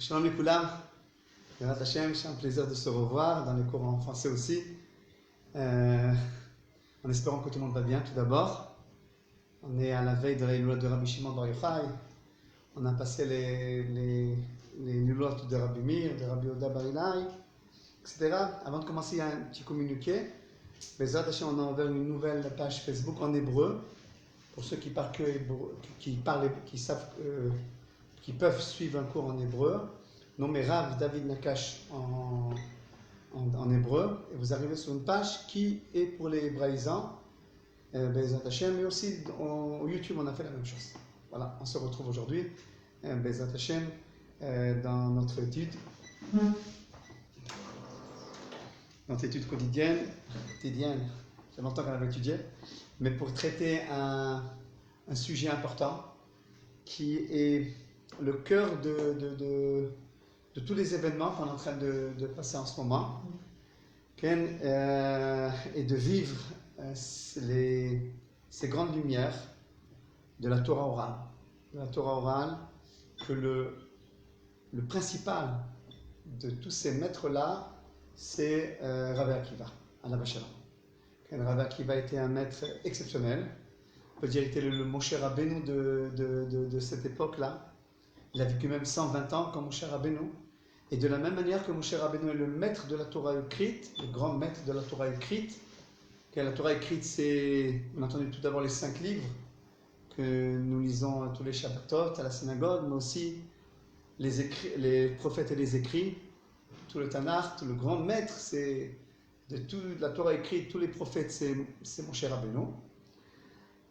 Shalom les Koulam, Yonat Hashem, c'est un plaisir de se revoir dans les cours en français aussi. En espérant que tout le monde va bien tout d'abord. On est à la veille de la Iloula de Rabbi Shimon Bar Yochai. On a passé les Iloulat de Rabbi Meir, de Rabbi Oda Bar Ilai, etc. Avant de commencer, il y a un petit communiqué. Bezrat Hashem, on a ouvert une nouvelle page Facebook en hébreu. Pour ceux qui parlent que hébreu, qui peuvent suivre un cours en hébreu, nommé Rav David Nakash en hébreu, et vous arrivez sur une page qui est pour les hébraïsants, Bezrat Hashem, mais aussi au YouTube on a fait la même chose. Voilà, on se retrouve aujourd'hui, Bezrat Hashem, dans notre étude, quotidienne, c'est longtemps qu'on avait étudié, mais pour traiter un sujet important qui est le cœur de tous les événements qu'on est en train de passer en ce moment, et de vivre ces grandes lumières de la Torah orale. De la Torah orale, que le principal de tous ces maîtres-là, c'est Rabbi Akiva, Alav Shalom. Rabbi Akiva était un maître exceptionnel. On peut dire qu'il était le Moshe Rabbeinu de cette époque-là. Il a vécu même 120 ans comme Moshe Rabbeinu. Et de la même manière que Moshe Rabbeinu est le maître de la Torah écrite, le grand maître de la Torah écrite, la Torah écrite, c'est, on a entendu tout d'abord les 5 livres que nous lisons tous les Shabbatot à la synagogue, mais aussi les prophètes et les écrits, tout le Tanakh, le grand maître, c'est de toute la Torah écrite, tous les prophètes, c'est Moshe Rabbeinu.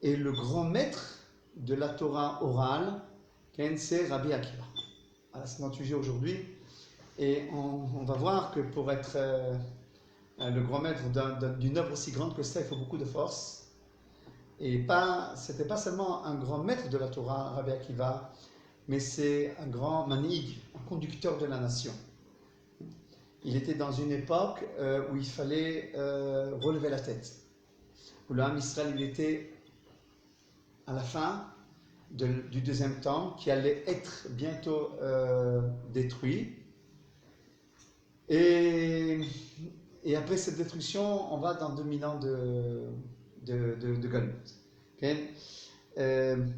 Et le grand maître de la Torah orale, c'est Rabbi Akiva. Voilà, c'est notre sujet aujourd'hui. Et on va voir que pour être le grand maître d'une œuvre aussi grande que ça, il faut beaucoup de force. Et c'était pas seulement un grand maître de la Torah, Rabbi Akiva, mais c'est un grand manig, un conducteur de la nation. Il était dans une époque où il fallait relever la tête. Où l'âme Israël, il était à la fin du deuxième temps, qui allait être bientôt détruit. Et après cette destruction, on va dans 2000 ans de Galut. Okay?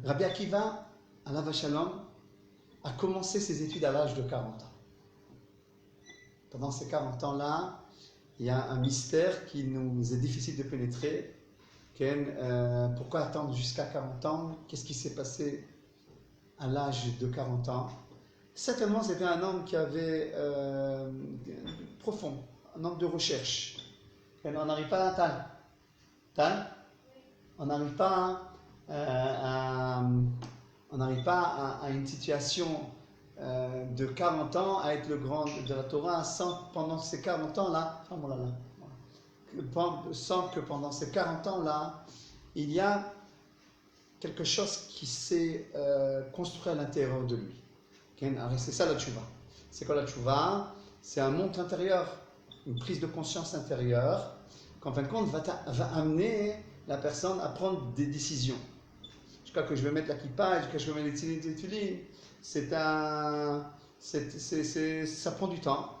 Rabbi Akiva, Alav Shalom, a commencé ses études à l'âge de 40 ans. Pendant ces 40 ans-là, il y a un mystère qui nous est difficile de pénétrer. Pourquoi attendre jusqu'à 40 ans? Qu'est-ce qui s'est passé à l'âge de 40 ans? Certainement, c'était un homme qui avait profond, un homme de recherche. On n'arrive pas à on n'arrive pas à une situation de 40 ans à être le grand de la Torah sans pendant ces 40 ans-là, sans que pendant ces 40 ans-là, il y a quelque chose qui s'est construit à l'intérieur de lui. C'est ça la tchouva. C'est quoi la tchouva? C'est un monde intérieur, une prise de conscience intérieure, qu'en fin de compte va amener la personne à prendre des décisions. Jusqu'à que je vais mettre la kippa, jusqu'à que je vais mettre les tulines, ça prend du temps.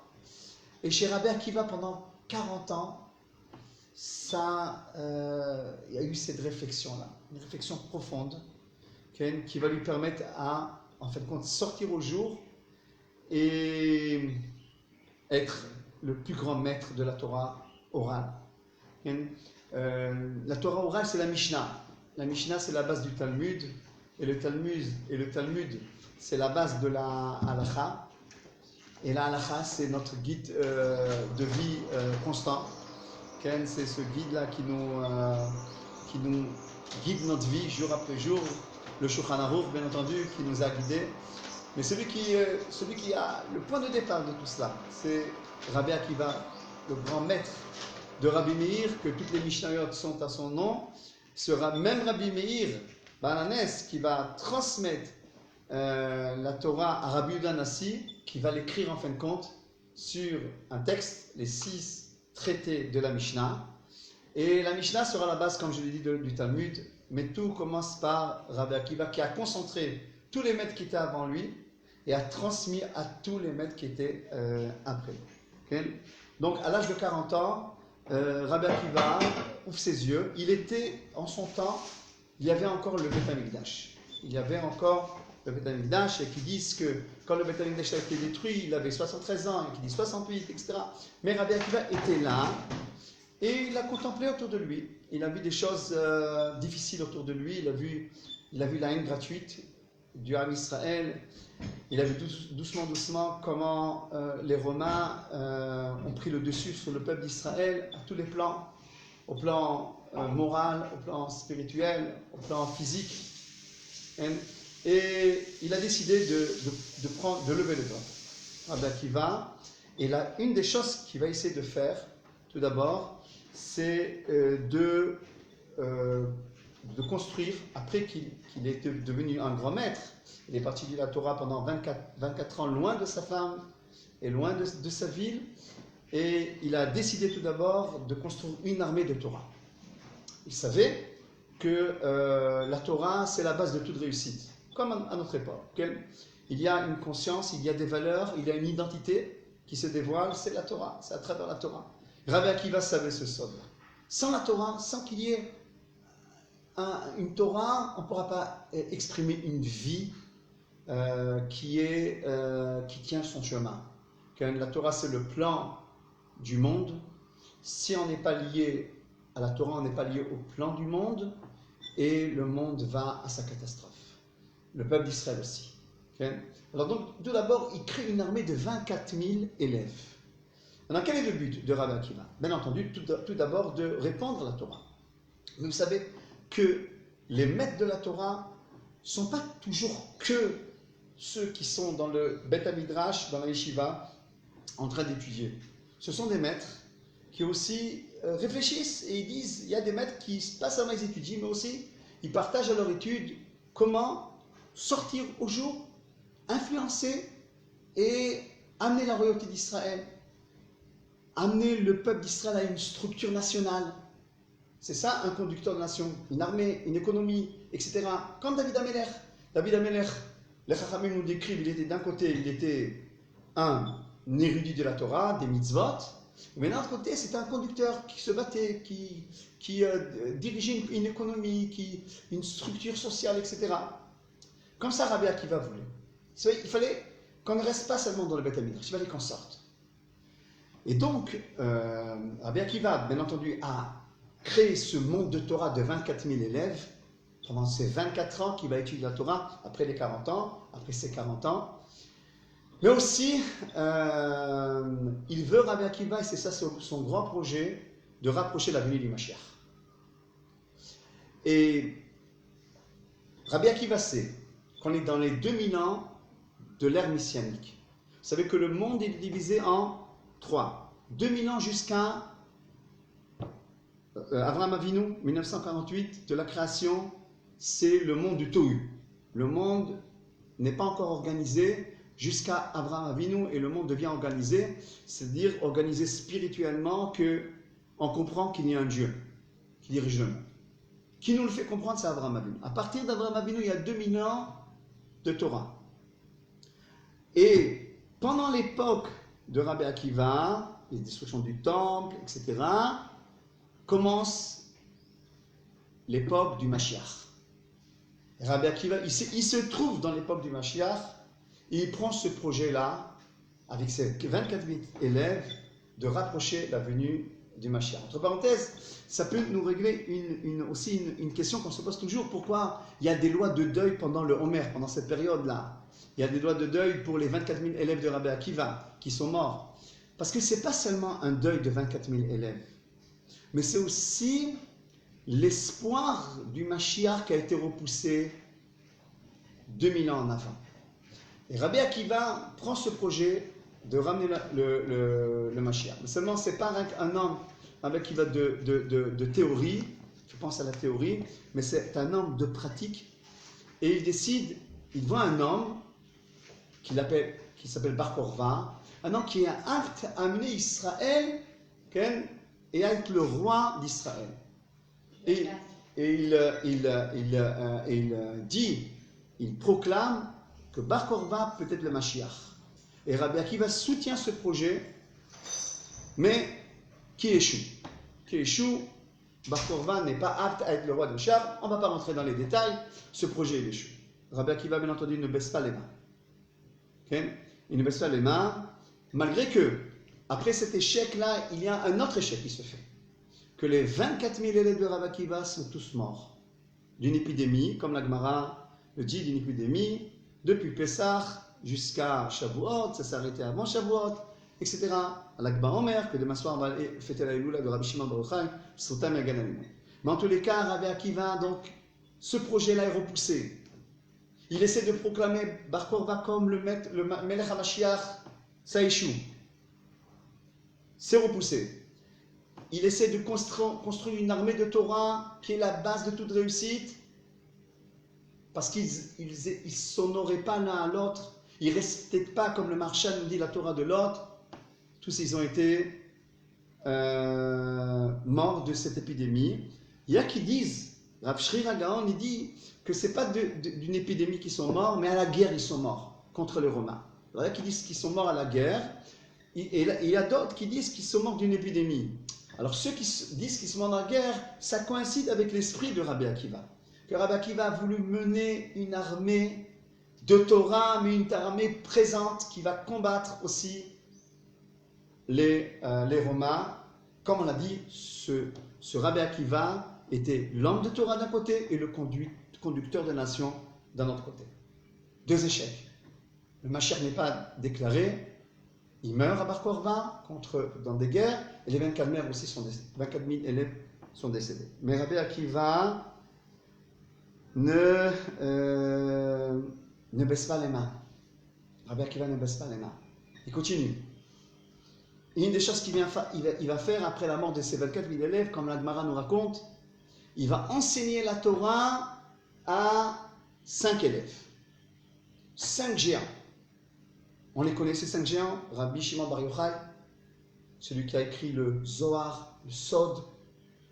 Et chez Rabbi Akiva, pendant 40 ans, il y a eu cette réflexion-là, une réflexion profonde, qui va lui permettre à, en fait, sortir au jour et être le plus grand maître de la Torah orale. La Torah orale, c'est la Mishnah. La Mishnah, c'est la base du Talmud, et le Talmud, c'est la base de la Halacha. Et la Halacha, c'est notre guide de vie constant. C'est ce guide-là qui nous guide notre vie jour après jour. Le Shulchan Aruch, bien entendu, qui nous a guidés. Mais celui qui a le point de départ de tout cela, c'est Rabbi Akiva, le grand maître de Rabbi Meir, que toutes les Mishnayot sont à son nom. Sera même Rabbi Meir, Balanes, qui va transmettre la Torah à Rabbi Yehuda Nassi, qui va l'écrire en fin de compte sur un texte, les 6 traités de la Mishnah. Et la Mishnah sera la base, comme je l'ai dit, du Talmud, mais tout commence par Rabbi Akiva, qui a concentré tous les maîtres qui étaient avant lui, et a transmis à tous les maîtres qui étaient après. Okay? Donc à l'âge de 40 ans, Rabbi Akiva ouvre ses yeux. Il était, en son temps, il y avait encore le Beth Amikdash. Il y avait encore le Beth Amikdash, et qui disent que quand le Beth Amikdash a été détruit, il avait 73 ans, et qui dit 68, etc. Mais Rabbi Akiva était là, et il a contemplé autour de lui. Il a vu des choses difficiles autour de lui. Il a vu la haine gratuite du Ham Israël. Il a vu doucement comment les Romains ont pris le dessus sur le peuple d'Israël à tous les plans, au plan moral, au plan spirituel, au plan physique. Et il a décidé de lever le doigt. Rabbi Akiva. Et là, une des choses qu'il va essayer de faire, tout d'abord, c'est de construire, après qu'il est devenu un grand maître. Il est parti de la Torah pendant 24 ans, loin de sa femme et loin de sa ville. Et il a décidé tout d'abord de construire une armée de Torah. Il savait que la Torah, c'est la base de toute réussite, comme à notre époque. Okay? Il y a une conscience, il y a des valeurs, il y a une identité qui se dévoile, c'est la Torah, c'est à travers la Torah. Rabbi Akiva savait ce somme. Sans la Torah, sans qu'il y ait une Torah, on ne pourra pas exprimer une vie qui tient son chemin. Car la Torah, c'est le plan du monde. Si on n'est pas lié à la Torah, on n'est pas lié au plan du monde, et le monde va à sa catastrophe. Le peuple d'Israël aussi. Okay? Alors donc, tout d'abord, il crée une armée de 24 000 élèves. Alors, quel est le but de Rabbi Akiva? Bien entendu, tout d'abord, de répandre la Torah. Mais vous savez que les maîtres de la Torah ne sont pas toujours que ceux qui sont dans le Beth Midrash, dans la Yeshiva, en train d'étudier. Ce sont des maîtres qui aussi réfléchissent et ils disent, il y a des maîtres qui pas seulement ils étudient, mais aussi ils partagent à leur étude comment sortir au jour, influencer et amener la royauté d'Israël, amener le peuple d'Israël à une structure nationale. C'est ça un conducteur de nation, une armée, une économie, etc. Comme David Ameler. David Ameler, les Chachamim nous décrivent, il était d'un côté, il était un érudit de la Torah, des mitzvot, mais d'un autre côté, c'était un conducteur qui se battait, qui dirigeait une économie, une structure sociale, etc. Comme ça, Rabbi Akiva voulait. Il fallait qu'on ne reste pas seulement dans le Beth Midrash, il fallait qu'on sorte. Et donc, Rabbi Akiva, bien entendu, a créé ce monde de Torah de 24 000 élèves pendant ces 24 ans qu'il va étudier la Torah, après les 40 ans, après ses 40 ans. Mais aussi, il veut, Rabbi Akiva, et c'est ça son grand projet, de rapprocher la venue du Mashiach. Et Rabbi Akiva sait qu'on est dans les 2000 ans de l'ère messianique. Vous savez que le monde est divisé en 3. 2000 ans jusqu'à Avraham Avinu, 1948, de la création, c'est le monde du Tohu. Le monde n'est pas encore organisé jusqu'à Avraham Avinu et le monde devient organisé, c'est-à-dire organisé spirituellement, qu'on comprend qu'il y a un Dieu qui dirige le monde. Qui nous le fait comprendre, c'est Avraham Avinu. À partir d'Avraham Avinu, il y a 2000 ans de Torah. Et pendant l'époque de Rabbi Akiva, les destructions du temple, etc., commence l'époque du Mashiach. Rabbi Akiva, il se trouve dans l'époque du Mashiach, et il prend ce projet-là, avec ses 24 000 élèves, de rapprocher la venue du Mashiach. Entre parenthèses, ça peut nous régler aussi une question qu'on se pose toujours. Pourquoi il y a des lois de deuil pendant le Homer, pendant cette période-là? Il y a des lois de deuil pour les 24 000 élèves de Rabbi Akiva qui sont morts. Parce que ce n'est pas seulement un deuil de 24 000 élèves, mais c'est aussi l'espoir du Mashiach qui a été repoussé 2000 ans en avant. Et Rabbi Akiva prend ce projet de ramener le Mashiach. Mais seulement, ce n'est pas un homme avec qui va de théorie, je pense à la théorie, mais c'est un homme de pratique. Et il décide, il voit un homme qui s'appelle Bar Korva, un homme qui est apte à amener Israël et à être le roi d'Israël. Et il dit, il proclame que Bar Korva peut être le Mashiach. Et Rabbi Akiva soutient ce projet, mais qui échoue. Bar Korva n'est pas apte à être le roi de Char. On ne va pas rentrer dans les détails. Ce projet, il échoue. Rabbi Akiva, bien entendu, ne baisse pas les mains. Okay? Il ne baisse pas les mains, malgré que, après cet échec-là, il y a un autre échec qui se fait. Que les 24 000 élèves de Rabbi Akiva sont tous morts d'une épidémie, comme la Gemara le dit, d'une épidémie, depuis Pessah jusqu'à Shavuot, ça s'est arrêté avant Shavuot, etc. À l'Akba Omer, que demain soir on va fêter la Iloula de Rabbi Shimon Bar Yochai, Sotam et Ganalimo. Mais en tous les cas, Rabbi Akiva, donc, ce projet-là est repoussé. Il essaie de proclamer Bar Korva comme le Melech HaMashiach, ça échoue. C'est repoussé. Il essaie de construire une armée de Torah qui est la base de toute réussite, parce qu'ils ne s'honoraient pas l'un à l'autre. Ils ne respectent pas, comme le Maharshal nous dit, la Torah de l'autre. Tous ils ont été morts de cette épidémie. Il y a qui disent, Rav Shri Ragaon, il dit que ce n'est pas d'une épidémie qu'ils sont morts, mais à la guerre ils sont morts contre les Romains. Alors, il y a qui disent qu'ils sont morts à la guerre, et il y a d'autres qui disent qu'ils sont morts d'une épidémie. Alors ceux qui disent qu'ils sont morts dans la guerre, ça coïncide avec l'esprit de Rabbi Akiva. Que Rabbi Akiva a voulu mener une armée de Torah, mais une armée présente qui va combattre aussi les Romains. Comme on l'a dit, ce Rabbi Akiva était l'homme de Torah d'un côté et le conducteur de nation d'un autre côté. Deux échecs. Le Mashiach n'est pas déclaré. Il meurt à Bar Korva dans des guerres, et les 24 000 aussi sont décédés. 24 000 élèves sont décédés. Mais Rabbi Akiva ne baisse pas les mains. Rabbi Akiva ne baisse pas les mains. Il continue. Et une des choses qu'il va faire après la mort de ces 24 000 élèves, comme la Gemara nous raconte, il va enseigner la Torah à 5 élèves. 5 géants. On les connaît, ces 5 géants. Rabbi Shimon Bar Yochai, celui qui a écrit le Zohar, le Sod,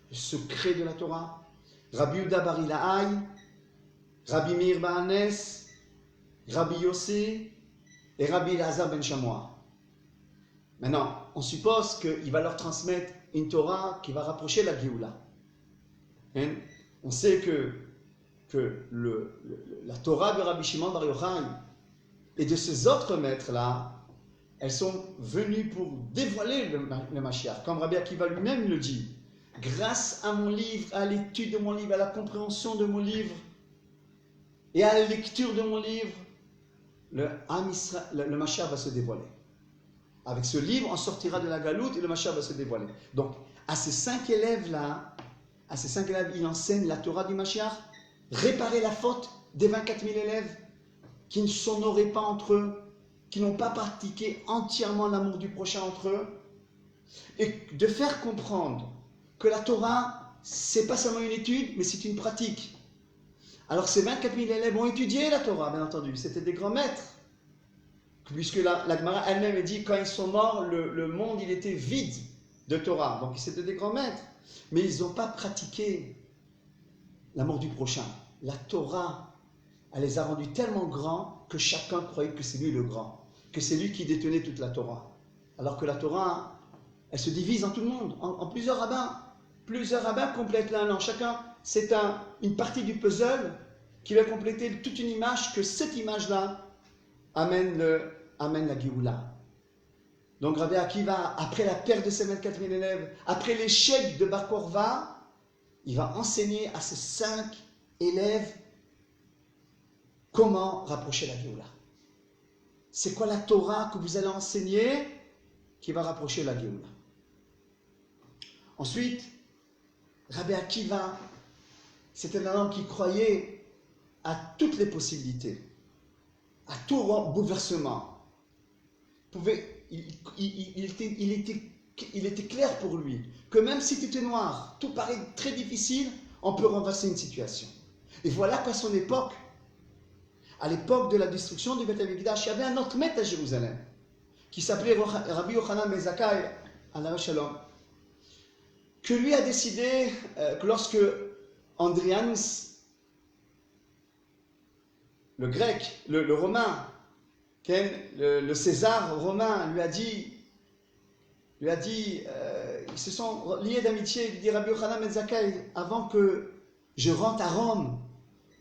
le secret de la Torah. Rabbi Yehuda Bar Ilahai, Rabbi Meir Bar Hanes, Rabbi Yossi et Rabbi Elazar Ben Shamoua. Maintenant, on suppose qu'il va leur transmettre une Torah qui va rapprocher la Géoula. On sait que la Torah de Rabbi Shimon Bar Yochai et de ces autres maîtres-là, elles sont venues pour dévoiler le Mashiach. Comme Rabbi Akiva lui-même le dit, grâce à mon livre, à l'étude de mon livre, à la compréhension de mon livre et à la lecture de mon livre, le Mashiach va se dévoiler. Avec ce livre, on sortira de la galoute et le Mashiach va se dévoiler. Donc, à ces 5 élèves-là, il enseigne la Torah du Mashiach, réparer la faute des 24 000 élèves qui ne s'honoraient pas entre eux, qui n'ont pas pratiqué entièrement l'amour du prochain entre eux, et de faire comprendre que la Torah, c'est pas seulement une étude, mais c'est une pratique. Alors ces 24 000 élèves ont étudié la Torah, bien entendu, c'était des grands maîtres, puisque la Gemara elle-même dit, quand ils sont morts, le monde il était vide de Torah, donc c'était des grands maîtres, mais ils n'ont pas pratiqué l'amour du prochain. La Torah, elle les a rendus tellement grands que chacun croyait que c'est lui le grand, que c'est lui qui détenait toute la Torah. Alors que la Torah, elle se divise en tout le monde, en plusieurs rabbins. Plusieurs rabbins complètent l'un l'an. Chacun, c'est une partie du puzzle qui va compléter toute une image, que cette image-là amène la Géoula. Donc Rabbi Akiva, après la perte de ses 24 000 élèves, après l'échec de Bar Korva, il va enseigner à ses 5 élèves comment rapprocher la Géoula. C'est quoi la Torah que vous allez enseigner qui va rapprocher la Géoula? Ensuite, Rabbi Akiva, c'était un homme qui croyait à toutes les possibilités, à tout bouleversement. Il était clair pour lui que même si tout est noir, tout paraît très difficile, on peut renverser une situation. Et voilà qu'à son époque, à l'époque de la destruction du Beth Amikdash, il y avait un autre maître à Jérusalem qui s'appelait Rabbi Yochanan ben Zakkai, alav shalom, que lui a décidé que lorsque Andrianus le grec, le romain, le César romain lui a dit, ils se sont liés d'amitié. Il dit Rabbi Yochanan ben Zakkai, avant que je rentre à Rome,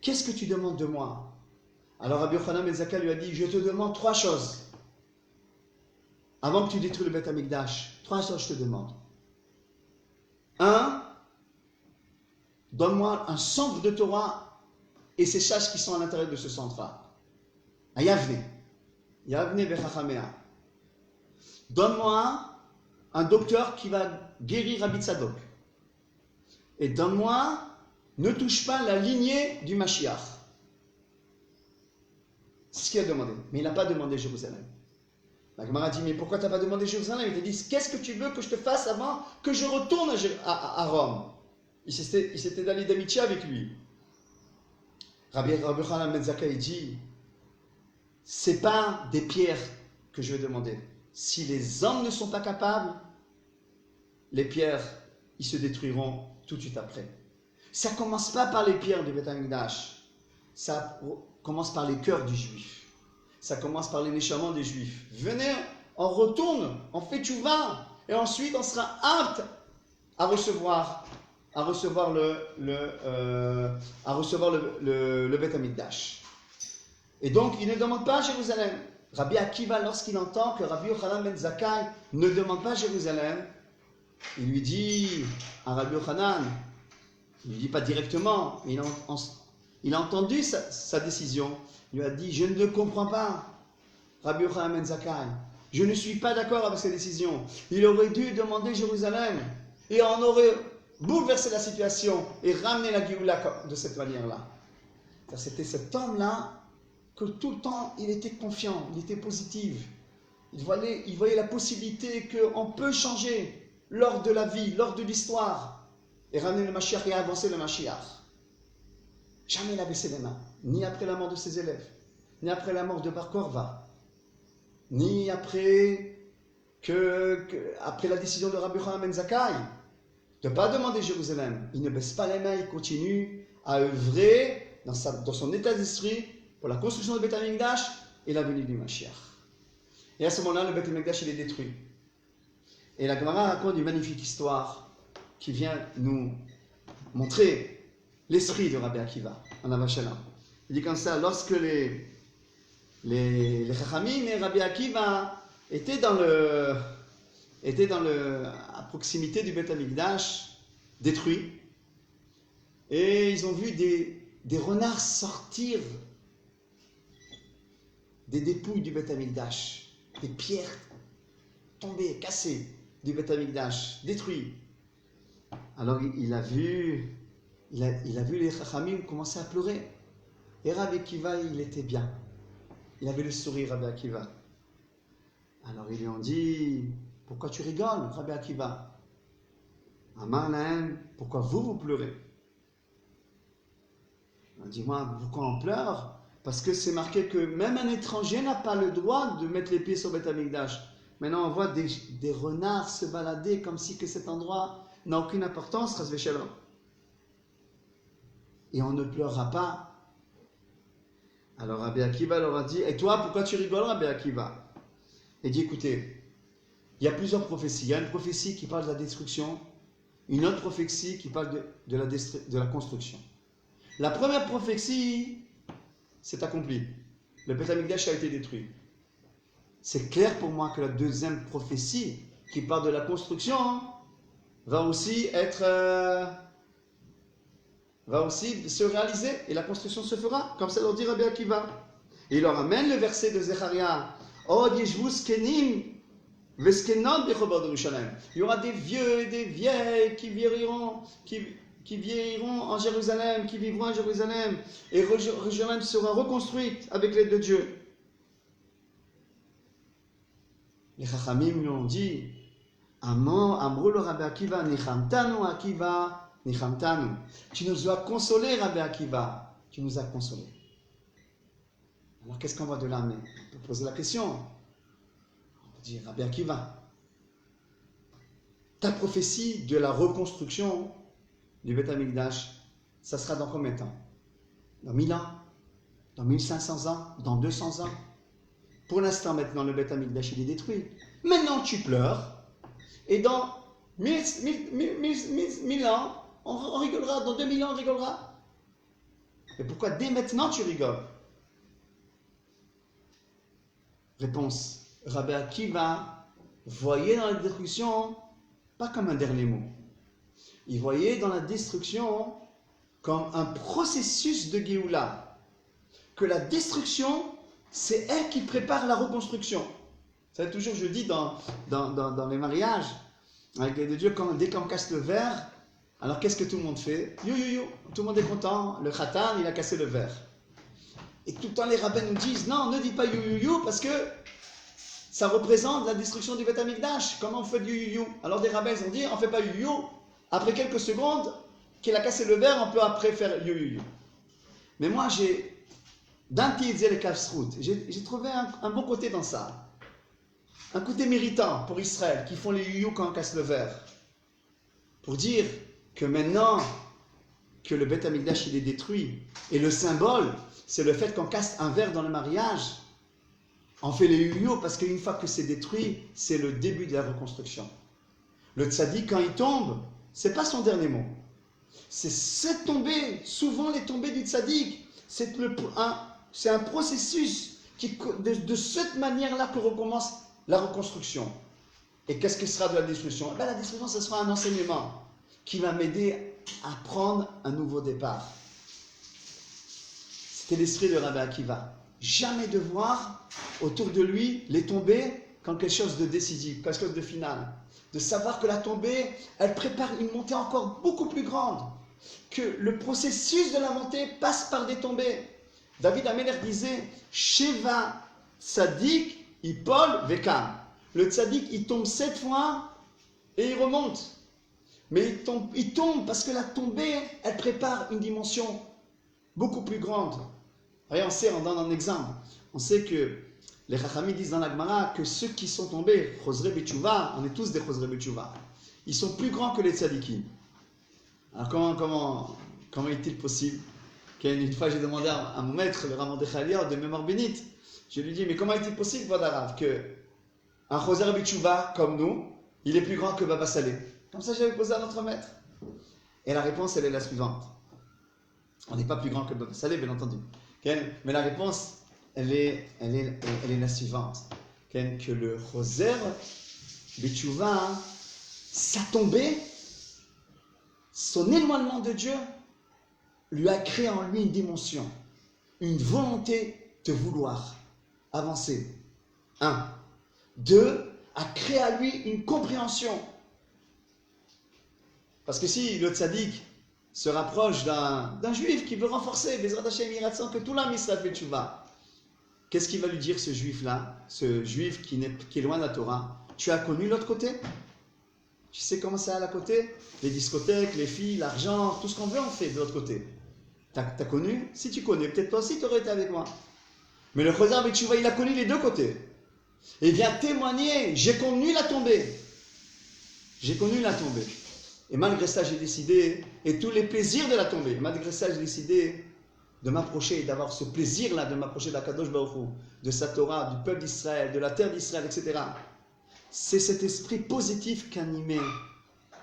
qu'est-ce que tu demandes de moi? Alors Rabbi Yochanan ben Zakkai lui a dit, je te demande 3 choses. Avant que tu détruis le Beth Amikdash, 3 choses je te demande. 1, donne-moi un centre de Torah et ces sages qui sont à l'intérieur de ce centre-là. À Yavne. Yavne Bechachamea. Donne-moi un docteur qui va guérir Rabbi Tzadok. Et donne-moi, ne touche pas la lignée du Mashiach. C'est ce qu'il a demandé. Mais il n'a pas demandé Jérusalem. La Gemara dit, mais pourquoi tu n'as pas demandé Jérusalem? Il t'a dit, qu'est-ce que tu veux que je te fasse avant que je retourne à Rome? Il s'était allé d'amitié avec lui. Rabbi Yochanan ben Zakkai dit, c'est pas des pierres que je vais demander. Si les hommes ne sont pas capables, les pierres, ils se détruiront tout de suite après. Ça ne commence pas par les pierres du Beth Amikdash. Ça commence par les cœurs du juif. Ça commence par les neshamot des juifs. Venez, on retourne, on fait tchouva, et ensuite on sera apte à recevoir le Beth Amikdash. Et donc, il ne demande pas à Jérusalem. Rabbi Akiva, lorsqu'il entend que Rabbi Yochanan ben Zakkai ne demande pas Jérusalem, il lui dit à Rabbi Yochanan, il ne lui dit pas directement, mais il a entendu sa décision. Il lui a dit, je ne le comprends pas, Rabbi Yochanan ben Zakkai. Je ne suis pas d'accord avec cette décision. Il aurait dû demander Jérusalem. Et on aurait bouleversé la situation et ramené la Géoula de cette manière-là. C'était cet homme-là que tout le temps, il était confiant, il était positif. Il voyait la possibilité qu'on peut changer lors de la vie, lors de l'histoire, et ramener le Mashiach et avancer le Mashiach. Jamais il n'a baissé les mains, ni après la mort de ses élèves, ni après la mort de Bar Korva, ni après la décision de Rabbi Yochanan ben Zakkai de ne pas demander Jérusalem. Il ne baisse pas les mains, il continue à œuvrer dans son état d'esprit pour la construction du Beth Amikdash et la venue du Mashiach. Et à ce moment-là, le Beth Amikdash il est détruit. Et la Gemara raconte une magnifique histoire qui vient nous montrer l'esprit de Rabbi Akiva en Avashalam. Il dit comme ça, lorsque les Chachamim et Rabbi Akiva étaient à proximité du Beth Amikdash détruit, et ils ont vu des renards sortir des dépouilles du Beth Amikdash, des pierres tombées, cassées du Beth Amikdash, détruit. Alors il a vu les Chachamim commencer à pleurer. Et Rabbi Akiva, il était bien. Il avait le sourire, Rabbi Akiva. Alors ils lui ont dit, pourquoi tu rigoles, Rabbi Akiva? Amar lahem, pourquoi vous pleurez? Il a dit, moi, pourquoi on pleure? Parce que c'est marqué que même un étranger n'a pas le droit de mettre les pieds sur Beth Amikdash. Maintenant, on voit des renards se balader comme si que cet endroit n'a aucune importance, Chas v'Shalom. Et on ne pleurera pas. Alors Rabbi Akiva leur a dit, et toi, pourquoi tu rigoles, Rabbi Akiva? Il dit, écoutez, il y a plusieurs prophéties. Il y a une prophétie qui parle de la destruction, une autre prophétie qui parle de la construction. La première prophétie, c'est accompli. Le Beth Amikdash a été détruit. C'est clair pour moi que la deuxième prophétie, qui parle de la construction, va aussi se réaliser, et la construction se fera, comme ça leur dit Rabbi Akiva. Et il leur amène le verset de Zecharia, Od yeshvu zkenim veskenot bechobod Yerushalayim. Il y aura des vieux et des vieilles qui vieilliront en Jérusalem, qui vivront à Jérusalem, et Jérusalem sera reconstruite avec l'aide de Dieu. Les Chachamim lui ont dit, Amrou le Rabbi Akiva, Nichamtanu Akiva, Nichamtanu. Tu nous as consolés, Rabbi Akiva, tu nous as consolés. Alors qu'est-ce qu'on voit de là? Mais on peut poser la question. On peut dire, Rabbi Akiva, ta prophétie de la reconstruction du Beth Amikdash, ça sera dans combien de temps? Dans 1000 ans? dans 1500 ans, dans 200 ans. Pour l'instant, maintenant, le Beth Amikdash, il est détruit. Maintenant, tu pleures. Et dans 1000 ans, on rigolera. Dans 2000 ans, on rigolera. Et pourquoi dès maintenant, tu rigoles? Réponse. Rabbi Akiva voyait dans la destruction pas comme un dernier mot. Il voyait dans la destruction comme un processus de Géoula. Que la destruction, c'est elle qui prépare la reconstruction. Ça toujours, je dis dans les mariages, avec les deux dieux, dès qu'on casse le verre, alors qu'est-ce que tout le monde fait? You, you, you. Tout le monde est content. Le khatan, il a cassé le verre. Et tout le temps, les rabbins nous disent, non, ne dis pas you, you, you, parce que ça représente la destruction du Beth Amikdash. Comment on fait du you, you? Alors des rabbins ont dit, on ne fait pas you, you. Après quelques secondes qu'il a cassé le verre, on peut après faire you, you, you. Mais moi, j'ai trouvé un bon côté dans ça. Un côté méritant pour Israël, qui font les you, you quand on casse le verre. Pour dire que maintenant que le Beth Amikdash il est détruit, et le symbole, c'est le fait qu'on casse un verre dans le mariage, on fait les you parce qu'une fois que c'est détruit, c'est le début de la reconstruction. Le tzaddik, quand il tombe, c'est pas son dernier mot. C'est cette tombée, souvent les tombées du tzaddik, c'est un processus de cette manière-là que recommence la reconstruction. Et qu'est-ce que sera de la destruction? La destruction, ce sera un enseignement qui va m'aider à prendre un nouveau départ. C'était l'esprit de Rabbi Akiva. Jamais de voir autour de lui les tombées comme quelque chose de décisif, quelque chose de final. De savoir que la tombée, elle prépare une montée encore beaucoup plus grande. Que le processus de la montée passe par des tombées. David Améler disait Sheva Tzadik Ipol Vekam. Le Tzadik, il tombe 7 fois et il remonte. Mais il tombe parce que la tombée, elle prépare une dimension beaucoup plus grande. Voyez, on donne un exemple. On sait que les Chachamim disent dans la Gemara que ceux qui sont tombés, Chosrei B'Teshuva, on est tous des Chosrei B'Teshuva, ils sont plus grands que les tzadikim. Alors comment est-il possible? Une fois j'ai demandé à mon maître, le Rav Mordechai Eliyahu de mémoire bénite, je lui ai dit, mais comment est-il possible, Vodarav, qu'un Chosrei B'Teshuva comme nous, il est plus grand que Baba Saleh? Comme ça j'avais posé à notre maître. Et la réponse, elle est la suivante. On n'est pas plus grand que Baba Saleh, bien entendu. Mais la réponse, elle est la suivante. Que le Chosrei B'Teshuva, sa tombée, son éloignement de Dieu, lui a créé en lui une dimension, une volonté de vouloir avancer. 1. 2. A créé à lui une compréhension. Parce que si le tzaddik se rapproche d'un juif qui veut renforcer, Bezrat Hashem Yiratzon, que tout l'âme Israël fait tchouva, qu'est-ce qu'il va lui dire ce juif-là, ce juif qui est loin de la Torah? Tu as connu l'autre côté? Tu sais comment c'est à la côté? Les discothèques, les filles, l'argent, tout ce qu'on veut on fait de l'autre côté. T'as connu? Si tu connais, peut-être toi aussi tu aurais été avec moi. Mais le Chosrei B'Teshuva, il a connu les deux côtés. Et vient témoigner, j'ai connu la tombée. J'ai connu la tombée. Et malgré ça, j'ai décidé, et tous les plaisirs de la tombée, malgré ça, j'ai décidé de m'approcher, d'avoir ce plaisir-là, de m'approcher d'Akadosh Baruch Hu, de sa Torah, du peuple d'Israël, de la terre d'Israël, etc. C'est cet esprit positif qu'animait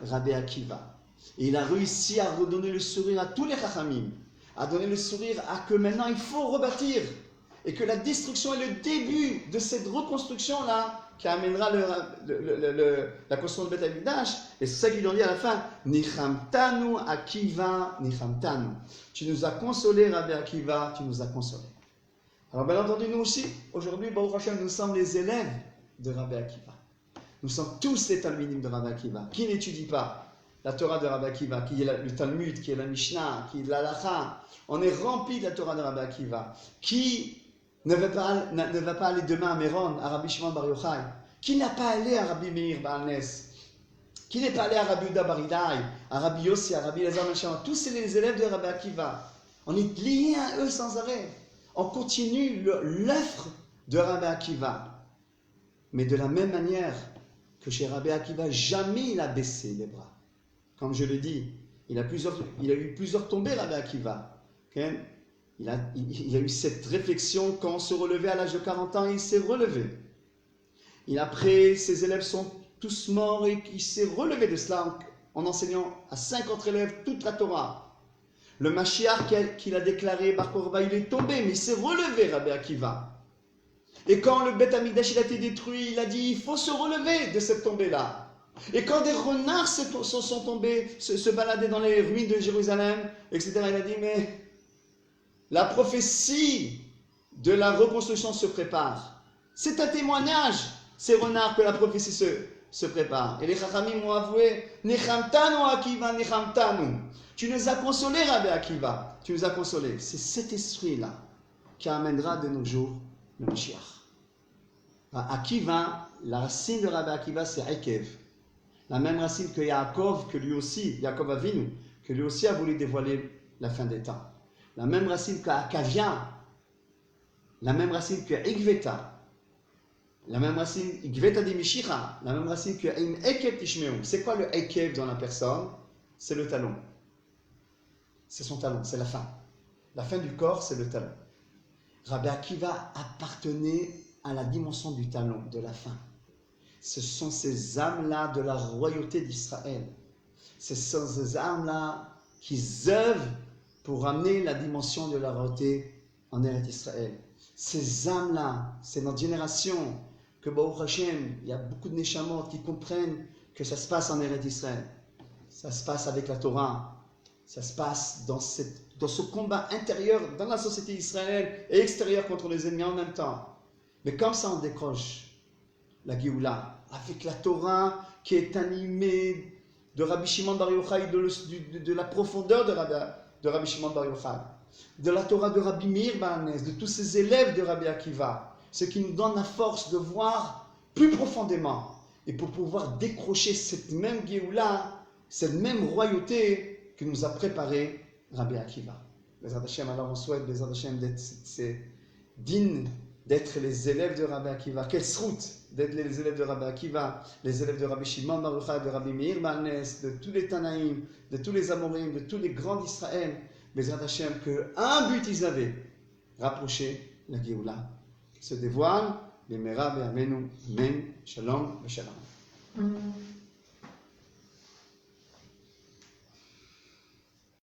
Rabbi Akiva. Et il a réussi à redonner le sourire à tous les Chachamim, à donner le sourire à que maintenant il faut rebâtir, et que la destruction est le début de cette reconstruction-là, qui amènera la construction de Beth Amikdash. Et c'est ça qu'ils ont dit à la fin, Nichamtanu Akiva Nichamtanu. Tu nous as consolés, Rabbi Akiva, tu nous as consolés. Alors bien entendu, nous aussi, aujourd'hui, Baruch Hashem, nous sommes les élèves de Rabbi Akiva. Nous sommes tous les Talmidim de Rabbi Akiva. Qui n'étudie pas la Torah de Rabbi Akiva, qui est le Talmud, qui est la Mishnah, qui est l'Halacha? On est rempli de la Torah de Rabbi Akiva. Qui ne va pas aller demain à Méron, à Rabbi Shimon Bar Yochai? Qui n'a pas allé à Rabbi Meir Baal Nes? Qui n'est pas allé à Rabbi Yehuda Bar Hillai, à Rabbi Yossi, à Rabbi Elazar Ben Shammai? Tous c'est les élèves de Rabbi Akiva. On est liés à eux sans arrêt. On continue l'œuvre de Rabbi Akiva. Mais de la même manière que chez Rabbi Akiva, jamais il a baissé les bras. Comme je le dis, il a eu plusieurs tombées, Rabbi Akiva. Okay? il a eu cette réflexion quand on se relevait à l'âge de 40 ans, il s'est relevé. Et après, ses élèves sont tous morts et il s'est relevé de cela en enseignant à 50 élèves toute la Torah. Le Mashiach qu'il a déclaré, Bar Korba, il est tombé, mais il s'est relevé, Rabbi Akiva. Et quand le Beth Amikdash il a été détruit, il a dit, il faut se relever de cette tombée-là. Et quand des renards sont tombés, se baladaient dans les ruines de Jérusalem, etc., il a dit, mais la prophétie de la reconstruction se prépare. C'est un témoignage, ces renards, que la prophétie se prépare. Et les Chachamim m'ont avoué, Nechamtanu Akiva, Nechamtanu. Tu nous as consolés, Rabbi Akiva. Tu nous as consolés. C'est cet esprit-là qui amènera de nos jours le Mashiach. Akiva, la racine de Rabbi Akiva, c'est Ekev. La même racine que Yaakov, Yaakov Avinu, que lui aussi a voulu dévoiler la fin des temps. La même racine qu'Akavia, la même racine que Igveta, la même racine Igveta de Mishicha, la même racine que Im Ekev Tishmeu. C'est quoi le Ekev dans la personne? C'est le talon. C'est son talon, c'est la fin. La fin du corps, c'est le talon. Rabbi Akiva appartenait à la dimension du talon, de la fin. Ce sont ces âmes-là de la royauté d'Israël. Ce sont ces âmes-là qui œuvrent pour amener la dimension de la royauté en Eretz Israël. Ces âmes-là, c'est notre génération, que Baruch Hashem, il y a beaucoup de Neshamot qui comprennent que ça se passe en Eretz Israël. Ça se passe avec la Torah. Ça se passe dans ce combat intérieur dans la société israélienne et extérieur contre les ennemis en même temps. Mais comme ça, on décroche la Géoula avec la Torah qui est animée de Rabbi Shimon Bar Yochai, de la profondeur de Rabbi Shimon Bar Yochai, de la Torah de Rabbi Meir Bahanes, de tous ces élèves de Rabbi Akiva, ce qui nous donne la force de voir plus profondément et pour pouvoir décrocher cette même Géoula, cette même royauté que nous a préparé Rabbi Akiva. Bezrat Hashem, alors on souhaite Bezrat Hashem d'être dignes d'être les élèves de Rabbi Akiva. Quelle route d'être les élèves de Rabbi Akiva, les élèves de Rabbi Shimon Bar Yochai, de Rabbi Meir Bahanes, de tous les Tanaïm, de tous les Amorim, de tous les grands d'Israël. Bezrat Hashem, qu'un but ils avaient, rapprocher la Géoula. Se dévoile, Bemera, Be'amenu, Amen, Shalom, Shalom.